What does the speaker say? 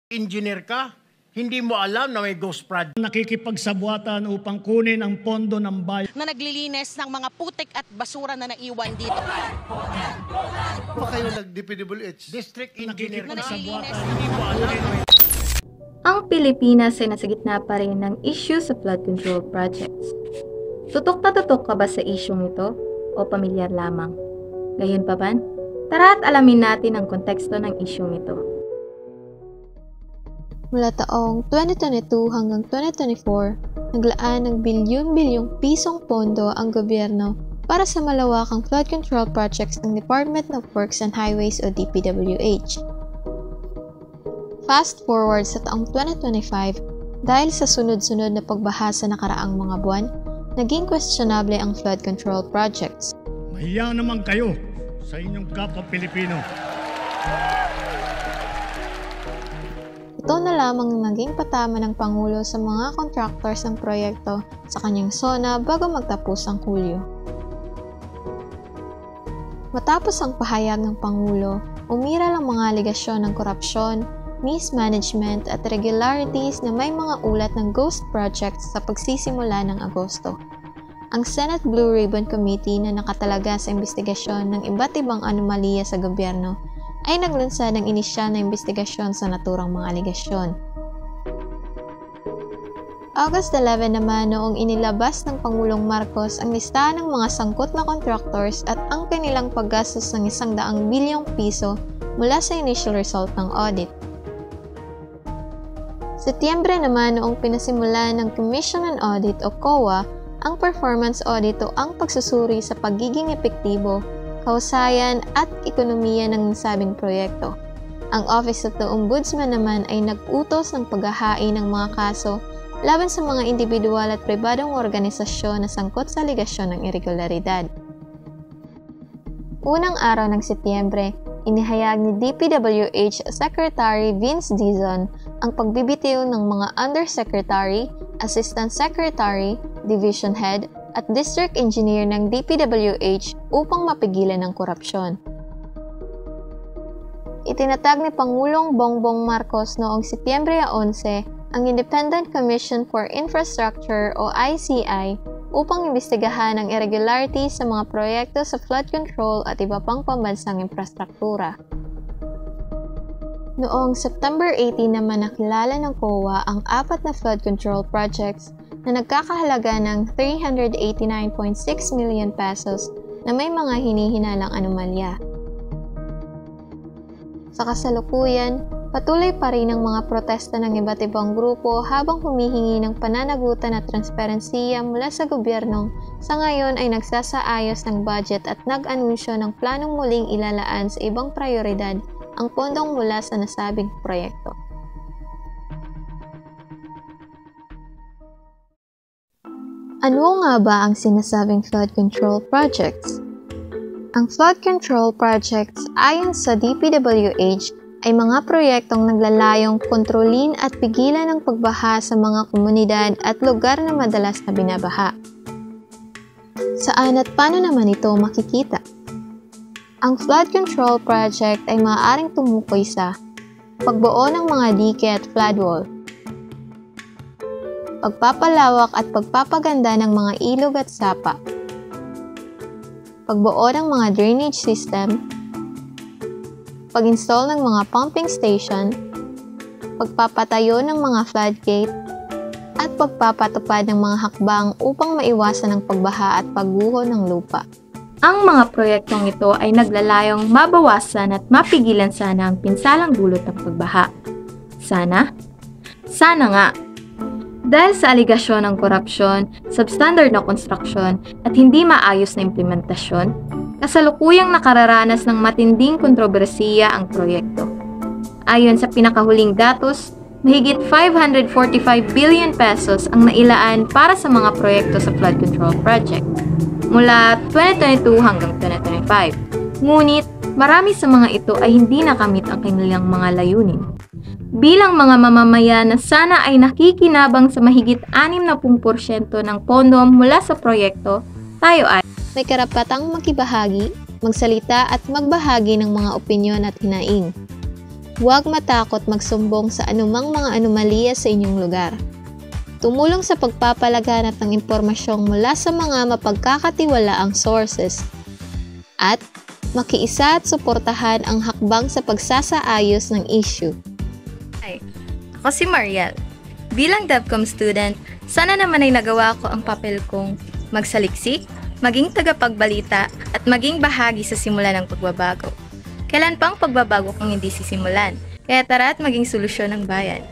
Engineer ka, hindi mo alam na may ghost project. Nakikipagsabuatan upang kunin ang pondo ng bayan. Na naglilinis ng mga putik at basura na naiwan dito. Pa kayo nag-DPWH? District engineer ka, Naglilinis. hindi mo alam. Ang Pilipinas ay nasa gitna pa rin ng issue sa flood control projects. Tutok na tutok ka ba sa isyong ito o pamilyar lamang? Gayunpaman, tara at alamin natin ang konteksto ng isyong ito. Mula taong 2022 hanggang 2024, naglaan ng bilyon-bilyong pisong pondo ang gobyerno para sa malawakang flood control projects ng Department of Works and Highways o DPWH. Fast forward sa taong 2025, dahil sa sunod-sunod na pagbaha sa nakaraang mga buwan, naging questionable ang flood control projects. Mahiya naman kayo sa inyong kapwa Pilipino. Ito na lamang naging patama ng Pangulo sa mga contractors ng proyekto sa kanyang SONA bago magtapos ang Hulyo. Matapos ang pahayag ng Pangulo, umiral ang mga aligasyon ng korupsyon, mismanagement at irregularities na may mga ulat ng ghost projects sa pagsisimula ng Agosto. Ang Senate Blue Ribbon Committee na nakatalaga sa investigasyon ng iba't ibang anomalya sa gobyerno ay naglunsad ng inisyal na investigasyon sa naturang mga aligasyon. August 11 naman noong inilabas ng Pangulong Marcos ang listahan ng mga sangkot na contractors at ang kanilang paggastos ng 100 bilyong piso mula sa initial result ng audit. Setyembre naman noong pinasimula ng Commission on Audit o COA ang performance audit o ang pagsusuri sa pagiging epektibo, kahusayan at ekonomiya ng nasabing proyekto. Ang Office of the Ombudsman naman ay nag-utos ng paghahain ng mga kaso laban sa mga individual at pribadong organisasyon na sangkot sa aligasyon ng irregularidad. Unang araw ng Setyembre, inihayag ni DPWH Secretary Vince Dizon ang pagbibitiw ng mga Undersecretary, Assistant Secretary, Division Head, at District Engineer ng DPWH upang mapigilan ang korupsyon. Itinatag ni Pangulong Bongbong Marcos noong Setyembre 11 ang Independent Commission for Infrastructure o ICI upang imbestigahan ang irregularities sa mga proyekto sa flood control at iba pang pambansang infrastruktura. Noong September 18 naman nakilala ng COA ang 4 na flood control projects na nagkakahalaga ng 389.6 million pesos na may mga hinihinalang anomalya. Sa kasalukuyan, patuloy pa rin ang mga protesta ng iba't ibang grupo habang humihingi ng pananagutan at transparensiya mula sa gobyernong sa ngayon ay nagsasaayos ng budget at nag-anunsyo ng planong muling ilalaan sa ibang prioridad ang pondong mula sa nasabing proyekto. Ano nga ba ang sinasabing flood control projects? Ang flood control projects ayon sa DPWH ay mga proyektong naglalayong kontrolin at pigilan ang pagbaha sa mga komunidad at lugar na madalas na binabaha. Saan at paano naman ito makikita? Ang flood control project ay maaaring tumukoy sa pagbuo ng mga dike at flood wall, pagpapalawak at pagpapaganda ng mga ilog at sapa, pagbuo ng mga drainage system, pag-install ng mga pumping station, pagpapatayo ng mga floodgate, at pagpapatupad ng mga hakbang upang maiwasan ang pagbaha at pagguho ng lupa. Ang mga proyektong ito ay naglalayong mabawasan at mapigilan sana ang pinsalang dulot ng pagbaha. Sana? Sana nga! Dahil sa aligasyon ng korupsyon, substandard na construction at hindi maayos na implementasyon, kasalukuyang nakararanas ng matinding kontrobersiya ang proyekto. Ayon sa pinakahuling datos, mahigit 545 billion pesos ang nailaan para sa mga proyekto sa flood control project mula 2022 hanggang 2025. Ngunit, marami sa mga ito ay hindi nakamit ang kanilang mga layunin. Bilang mga mamamayan na sana ay nakikinabang sa mahigit 60% ng pondo mula sa proyekto, tayo ay may karapatang makibahagi, magsalita at magbahagi ng mga opinyon at hinaing. Huwag matakot magsumbong sa anumang mga anomalya sa inyong lugar. Tumulong sa pagpapalaganap ng impormasyong mula sa mga mapagkakatiwalaang sources. At makiisa at suportahan ang hakbang sa pagsasaayos ng issue. Hi, ako si Mariel. Bilang DevCom student, sana naman ay nagawa ko ang papel kong magsaliksik, maging tagapagbalita, at maging bahagi sa simula ng pagbabago. Kailan pang pagbabago kung hindi sisimulan? Kaya tara at maging solusyon ng bayan.